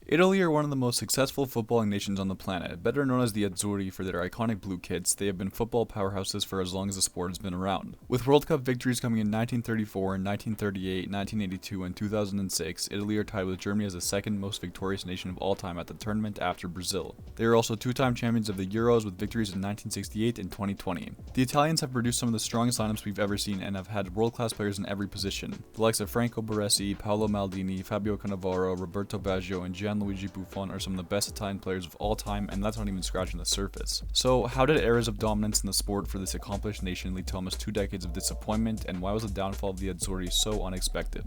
Italy are one of the most successful footballing nations on the planet. Better known as the Azzurri for their iconic blue kits, they have been football powerhouses for as long as the sport has been around. With World Cup victories coming in 1934, 1938, 1982, and 2006, Italy are tied with Germany as the second most victorious nation of all time at the tournament after Brazil. They are also two-time champions of the Euros with victories in 1968 and 2020. The Italians have produced some of the strongest lineups we've ever seen and have had world-class players in every position. The likes of Franco Baresi, Paolo Maldini, Fabio Cannavaro, Roberto Baggio, and Gianluigi Buffon are some of the best Italian players of all time, and that's not even scratching the surface. So, how did eras of dominance in the sport for this accomplished nation lead to almost 2 decades of disappointment, and why was the downfall of the Azzurri so unexpected?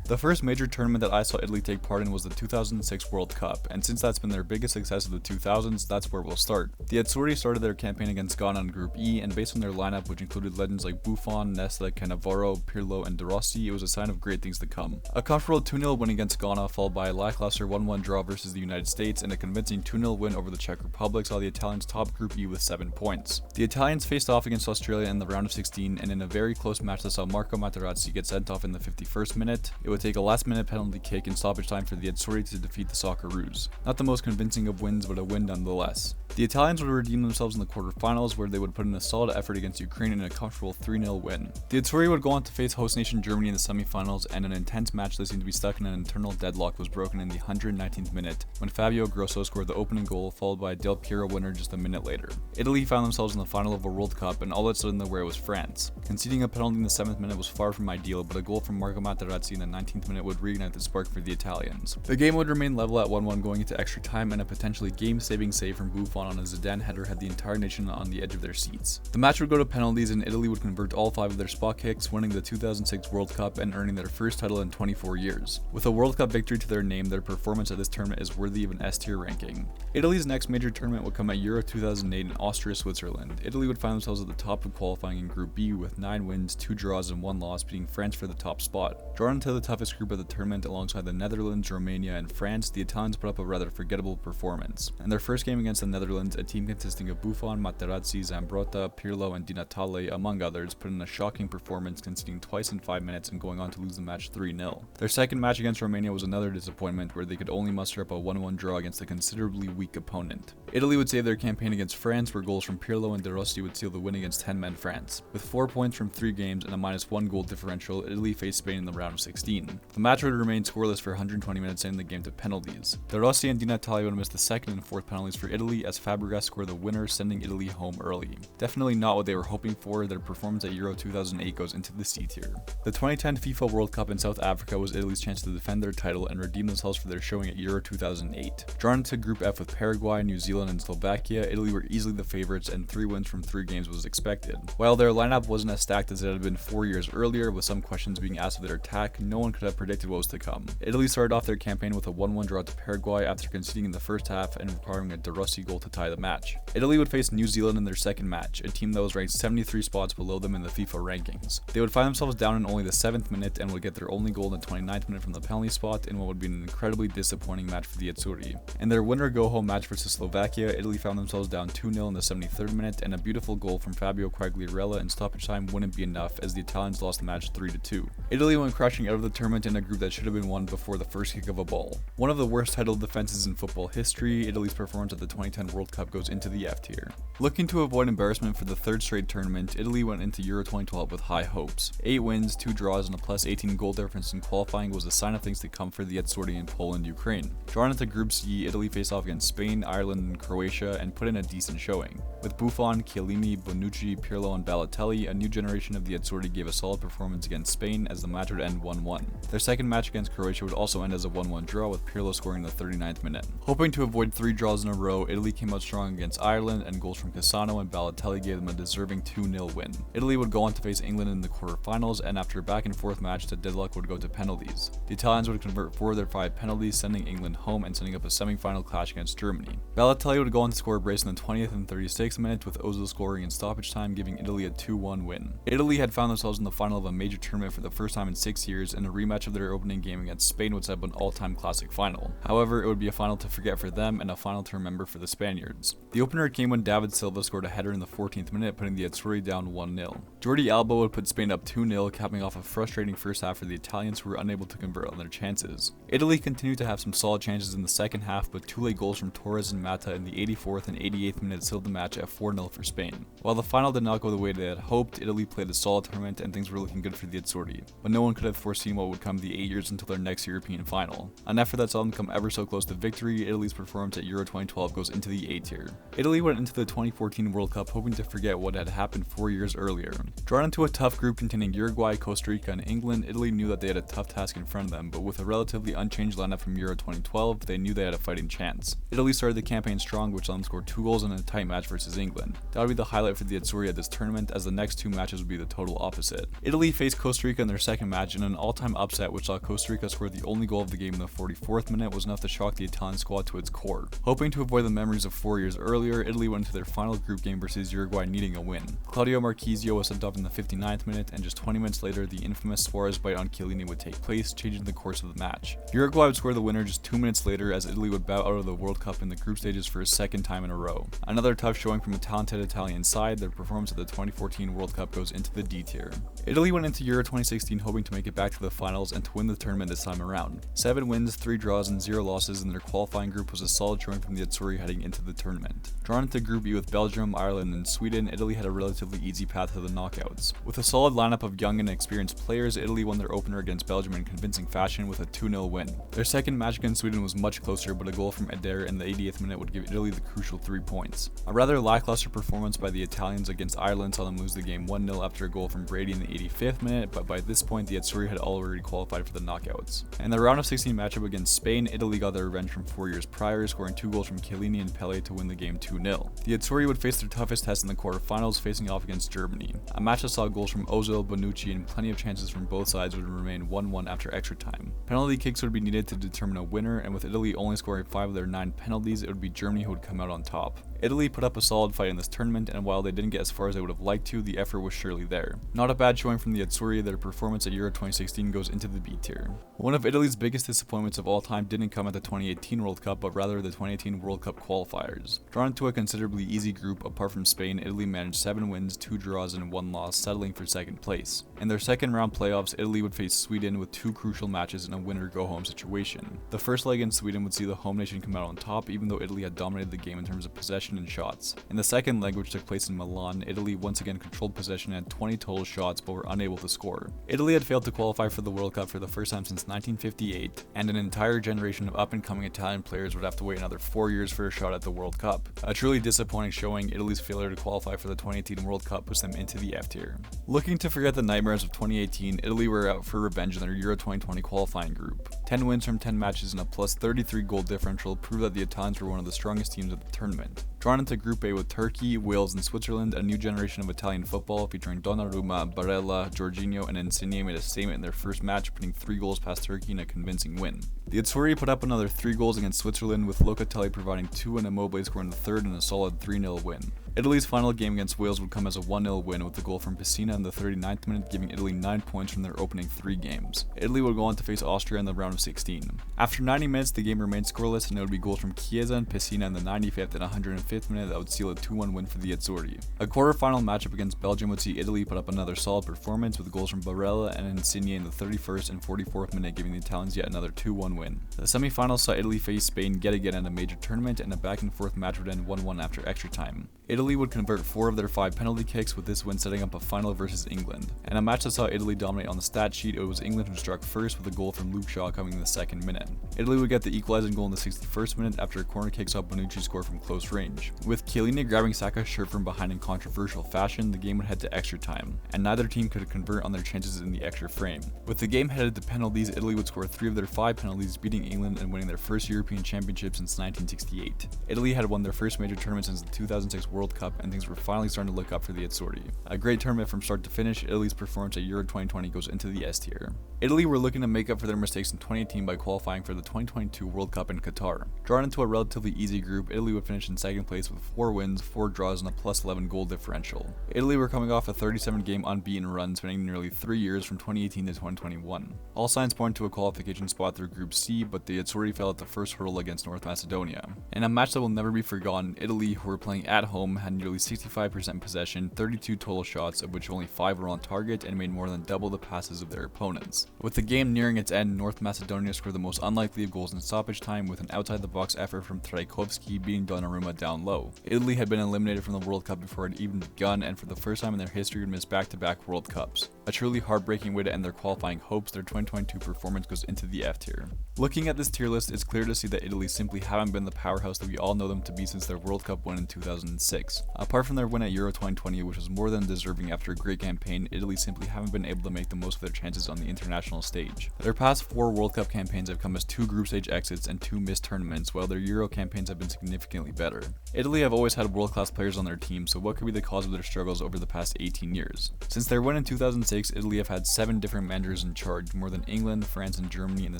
The first major tournament that I saw Italy take part in was the 2006 World Cup, and since that's been their biggest success of the 2000s, that's where we'll start. The Azzurri started their campaign against Ghana in Group E, and based on their lineup, which included legends like Buffon, Nesta, Cannavaro, Pirlo, and De Rossi, it was a sign of great things to come. A comfortable 2-0 win against Ghana, followed by a lackluster 1-1 draw versus the United States, and a convincing 2-0 win over the Czech Republic saw the Italians top Group E with 7 points. The Italians faced off against Australia in the round of 16, and in a very close match that saw Marco Materazzi get sent off in the 51st minute, it would take a last-minute penalty kick in stoppage time for the Azzurri to defeat the Socceroos. Not the most convincing of wins, but a win nonetheless. The Italians would redeem themselves in the quarterfinals, where they would put in a solid effort against Ukraine in a comfortable 3-0 win. The Azzurri would go on to face host nation Germany in the semifinals, and an intense match that seemed to be stuck in an internal deadlock was broken in the 119th minute, when Fabio Grosso scored the opening goal, followed by a Del Piero winner just a minute later. Italy found themselves in the final of a World Cup, and all that stood in the way was France. Conceding a penalty in the 7th minute was far from ideal, but a goal from Marco Materazzi in the 19th minute would reignite the spark for the Italians. The game would remain level at 1-1 going into extra time, and a potentially game-saving save from Buffon on a Zidane header had the entire nation on the edge of their seats. The match would go to penalties, and Italy would convert all 5 of their spot kicks, winning the 2006 World Cup and earning their first title in 24 years. With a World Cup victory to their name, their performance at this tournament is worthy of an S-tier ranking. Italy's next major tournament would come at Euro 2008 in Austria, Switzerland. Italy would find themselves at the top of qualifying in Group B with 9 wins, 2 draws, and 1 loss, beating France for the top spot. Drawn into the toughest group of the tournament alongside the Netherlands, Romania, and France, the Italians put up a rather forgettable performance. In their first game against the Netherlands, a team consisting of Buffon, Materazzi, Zambrotta, Pirlo, and Di Natale, among others, put in a shocking performance, conceding twice in 5 minutes and going on to lose the match 3-0. Their second match against Romania was another disappointment, where they could only muster up a 1-1 draw against a considerably weak opponent. Italy would save their campaign against France, where goals from Pirlo and De Rossi would seal the win against 10-men France. With 4 points from 3 games and a -1 goal differential, Italy faced Spain in the round of 16. The match would remain scoreless for 120 minutes, sending the game to penalties. De Rossi and Di Natale would miss the second and fourth penalties for Italy, as Fabregas scored the winner, sending Italy home early. Definitely not what they were hoping for. Their performance at Euro 2008 goes into the C tier. The 2010 FIFA World Cup in South Africa was Italy's chance to defend their title and redeem themselves for their showing at Euro 2008. Drawn into Group F with Paraguay, New Zealand, and Slovakia, Italy were easily the favorites, and 3 wins from 3 games was expected. While their lineup wasn't as stacked as it had been 4 years earlier, with some questions being asked of their attack, no one could have predicted what was to come. Italy started off their campaign with a 1-1 draw to Paraguay after conceding in the first half and requiring a De Rossi goal to tie the match. Italy would face New Zealand in their second match, a team that was ranked 73 spots below them in the FIFA rankings. They would find themselves down in only the 7th minute and would get their only goal in the 29th minute from the penalty spot in what would be an incredibly disappointing match for the Azzurri. In their winner-go-home match versus Slovakia, Italy found themselves down 2-0 in the 73rd minute, and a beautiful goal from Fabio Quagliarella in stoppage time wouldn't be enough, as the Italians lost the match 3-2. Italy went crashing out of the tournament in a group that should have been won before the first kick of a ball. One of the worst title defenses in football history, Italy's performance at the 2010 World Cup goes into the F tier. Looking to avoid embarrassment for the 3rd straight tournament, Italy went into Euro 2012 with high hopes. 8 wins, 2 draws, and a +18 goal difference in qualifying was a sign of things to come for the Azzurri in Poland, Ukraine. Drawn into Group C, Italy faced off against Spain, Ireland, and Croatia, and put in a decent showing. With Buffon, Chiellini, Bonucci, Pirlo, and Balotelli, a new generation of the Azzurri gave a solid performance against Spain, as the match would end 1-1. Their second match against Croatia would also end as a 1-1 draw, with Pirlo scoring in the 39th minute. Hoping to avoid 3 draws in a row, Italy came out strong against Ireland, and goals from Cassano and Balotelli gave them a deserving 2-0 win. Italy would go on to face England in the quarterfinals, and after a back-and-forth match, the deadlock would go to penalties. The Italians would convert 4 of their 5 penalties, sending England home and setting up a semi-final clash against Germany. Balotelli would go on to score a brace in the 20th and 36th minute, with Ozil scoring in stoppage time, giving Italy a 2-1 win. Italy had found themselves in the final of a major tournament for the first time in 6 years, and a rematch of their opening game against Spain would set up an all-time classic final. However, it would be a final to forget for them and a final to remember for the Spaniards. The opener came when David Silva scored a header in the 14th minute, putting the Azzurri down 1-0. Jordi Alba would put Spain up 2-0, capping off a frustrating first half for the Italians, who were unable to convert on their chances. Italy continued to have some solid chances in the second half, but two late goals from Torres and Mata in the 84th and 88th minutes sealed the match at 4-0 for Spain. While the final did not go the way they had hoped, Italy played a solid tournament and things were looking good for the Azzurri, but no one could have foreseen what would come the 8 years until their next European final. An effort that saw them come ever so close to victory, Italy's performance at Euro 2012 goes into the A tier. Italy went into the 2014 World Cup hoping to forget what had happened 4 years earlier. Drawn into a tough group containing Uruguay, Costa Rica, and England, Italy knew that they had a tough task in front of them, but with a relatively unchanged lineup from Euro 2012, they knew they had a fighting chance. Italy started the campaign strong, which saw them score 2 goals in a tight match versus England. That would be the highlight for the Azzurri at this tournament, as the next 2 matches would be the total opposite. Italy faced Costa Rica in their second match in an all-time upset, which saw Costa Rica score the only goal of the game in the 44th minute was enough to shock the Italian squad to its core. Hoping to avoid the memories of 4 years earlier, Italy went into their final group game versus Uruguay needing a win. Claudio Marchisio was sent off in the 59th minute, and just 20 minutes later, the infamous Suarez bite on Chiellini would take place, changing the course of the match. Uruguay would score the winner just 2 minutes later, as Italy would bow out of the World Cup in the group stages for a second time in a row. Another tough showing from a talented Italian side. Their performance at the 2014 World Cup goes into the D tier. Italy went into Euro 2016 hoping to make it back to the finals and to win the tournament this time around. 7 wins, 3 draws, and 0 losses in their qualifying group was a solid showing from the Azzurri heading into the tournament. Drawn into Group E with Belgium, Ireland, and Sweden, Italy had a relatively easy path to the knockouts. With a solid lineup of young and experienced players, Italy won their opener against Belgium in convincing fashion with a 2-0 win. Their second match against Sweden was much closer, but a goal from Eder in the 80th minute would give Italy the crucial 3 points. A rather lackluster performance by the Italians against Ireland saw them lose the game 1-0 after a goal from Brady in the 85th minute, but by this point the Azzurri had already qualified for the knockouts. In the round of 16 matchup against Spain, Italy got their revenge from 4 years prior, scoring 2 goals from Chiellini and Pele to win the game 2-0. The Azzurri would face their toughest test in the quarterfinals, facing off against Germany. A match that saw goals from Ozil, Bonucci, and plenty of chances from both sides would remain 1-1 after extra time. Penalty kicks would be needed to determine a winner, and with Italy only scoring 5 of their 9 penalties, it would be Germany who would come out on top. Italy put up a solid fight in this tournament, and while they didn't get as far as they would have liked to, the effort was surely there. Not a bad showing from the Azzurri. Their performance at Euro 2016 goes into the B tier. One of Italy's biggest disappointments of all time didn't come at the 2018 World Cup, but rather the 2018 World Cup qualifiers. Drawn into a considerably easy group, apart from Spain, Italy managed 7 wins, 2 draws, and 1 loss, settling for second place. In their second round playoffs, Italy would face Sweden with 2 crucial matches in a win-or-go-home situation. The first leg in Sweden would see the home nation come out on top, even though Italy had dominated the game in terms of possession and shots. In the second leg, which took place in Milan, Italy once again controlled possession and had 20 total shots, but were unable to score. Italy had failed to qualify for the World Cup for the first time since 1958, and an entire generation of up-and-coming Italian players would have to wait another 4 years for a shot at the World Cup. A truly disappointing showing. Italy's failure to qualify for the 2018 World Cup pushed them into the F tier. Looking to forget the nightmares of 2018, Italy were out for revenge in their Euro 2020 qualifying group. 10 wins from 10 matches and a plus 33 goal differential proved that the Italians were one of the strongest teams of the tournament. Drawn into Group A with Turkey, Wales, and Switzerland, a new generation of Italian football featuring Donnarumma, Barella, Jorginho, and Insigne made a statement in their first match, putting 3 goals past Turkey in a convincing win. The Azzurri put up another 3 goals against Switzerland, with Locatelli providing 2 and Immobile scoring the third in a solid 3-0 win. Italy's final game against Wales would come as a 1-0 win, with the goal from Pessina in the 39th minute giving Italy 9 points from their opening 3 games. Italy would go on to face Austria in the round of 16. After 90 minutes, the game remained scoreless, and it would be goals from Chiesa and Pessina in the 95th and 105th minute that would seal a 2-1 win for the Azzurri. A quarterfinal matchup against Belgium would see Italy put up another solid performance, with goals from Barella and Insigne in the 31st and 44th minute giving the Italians yet another 2-1 win. The semifinals saw Italy face Spain yet again in a major tournament, and a back-and-forth match would end 1-1 after extra time. Italy would convert 4 of their 5 penalty kicks, with this win setting up a final versus England. In a match that saw Italy dominate on the stat sheet, it was England who struck first, with a goal from Luke Shaw coming in the 2nd minute. Italy would get the equalizing goal in the 61st minute after a corner kick saw Bonucci score from close range. With Chiellini grabbing Saka's shirt from behind in controversial fashion, the game would head to extra time, and neither team could convert on their chances in the extra frame. With the game headed to penalties, Italy would score 3 of their 5 penalties, beating England and winning their first European Championship since 1968. Italy had won their first major tournament since the 2006 World Cup, and things were finally starting to look up for the Azzurri. A great tournament from start to finish, Italy's performance at Euro 2020 goes into the S tier. Italy were looking to make up for their mistakes in 2018 by qualifying for the 2022 World Cup in Qatar. Drawn into a relatively easy group, Italy would finish in second place with 4 wins, 4 draws, and a plus 11 goal differential. Italy were coming off a 37-game unbeaten run spanning nearly 3 years from 2018 to 2021. All signs point to a qualification spot through Group C, but the Azzurri fell at the first hurdle against North Macedonia. In a match that will never be forgotten, Italy, who were playing at home, had nearly 65% possession, 32 total shots, of which only 5 were on target, and made more than double the passes of their opponents. With the game nearing its end, North Macedonia scored the most unlikely of goals in stoppage time with an outside-the-box effort from Trajkovski beating Donnarumma down low. Italy had been eliminated from the World Cup before it had even begun, and for the first time in their history would miss back-to-back World Cups. A truly heartbreaking way to end their qualifying hopes, their 2022 performance goes into the F tier. Looking at this tier list, it's clear to see that Italy simply haven't been the powerhouse that we all know them to be since their World Cup win in 2006. Apart from their win at Euro 2020, which was more than deserving after a great campaign, Italy simply haven't been able to make the most of their chances on the international stage. Their past 4 World Cup campaigns have come as 2 group stage exits and 2 missed tournaments, while their Euro campaigns have been significantly better. Italy have always had world-class players on their team, so what could be the cause of their struggles over the past 18 years? Since their win in 2006, Italy have had 7 different managers in charge, more than England, France, and Germany in the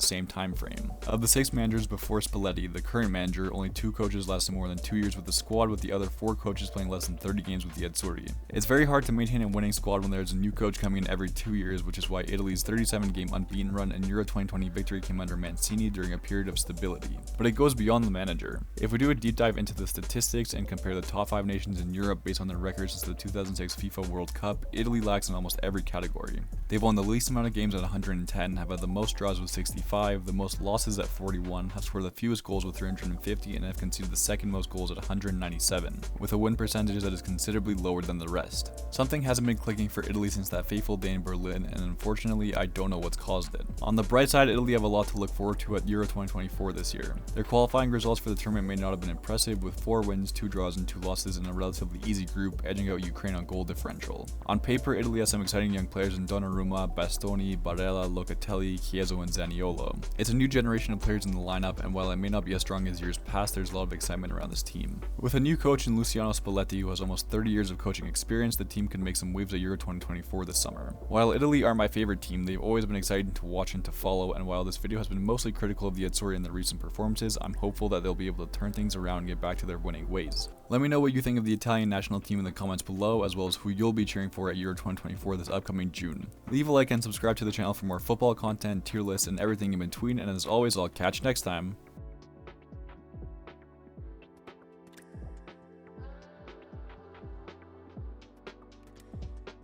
same time frame. Of the 6 managers before Spalletti, the current manager, only 2 coaches lasted more than 2 years with the squad, with the other 4 coaches playing less than 30 games with the Azzurri. It's very hard to maintain a winning squad when there's a new coach coming in every 2 years, which is why Italy's 37-game unbeaten run and Euro 2020 victory came under Mancini during a period of stability. But it goes beyond the manager. If we do a deep dive into the statistics and compare the top 5 nations in Europe based on their records since the 2006 FIFA World Cup, Italy lacks in almost every category. They've won the least amount of games at 110, have had the most draws with 65, the most losses at 41, have scored the fewest goals with 350, and have conceded the second most goals at 197, with a win percentage that is considerably lower than the rest. Something hasn't been clicking for Italy since that fateful day in Berlin, and unfortunately I don't know what's caused it. On the bright side, Italy have a lot to look forward to at Euro 2024 this year. Their qualifying results for the tournament may not have been impressive, with 4 wins, 2 draws, and 2 losses in a relatively easy group, edging out Ukraine on goal differential. On paper, Italy has some exciting young players in Donnarumma, Bastoni, Barella, Locatelli, Chiesa, and Zaniolo. It's a new generation of players in the lineup, and while it may not be as strong as years past, there's a lot of excitement around this team. With a new coach in Luciano Spalletti, who has almost 30 years of coaching experience, the team can make some waves at Euro 2024 this summer. While Italy are my favorite team, they've always been exciting to watch and to follow, and while this video has been mostly critical of the Azzurri in their recent performances, I'm hopeful that they'll be able to turn things around and get back to their winning ways. Let me know what you think of the Italian national team in the comments below, as well as who you'll be cheering for at Euro 2024 this upcoming June. Leave a like and subscribe to the channel for more football content, tier lists, and everything in between, and as always, I'll catch you next time.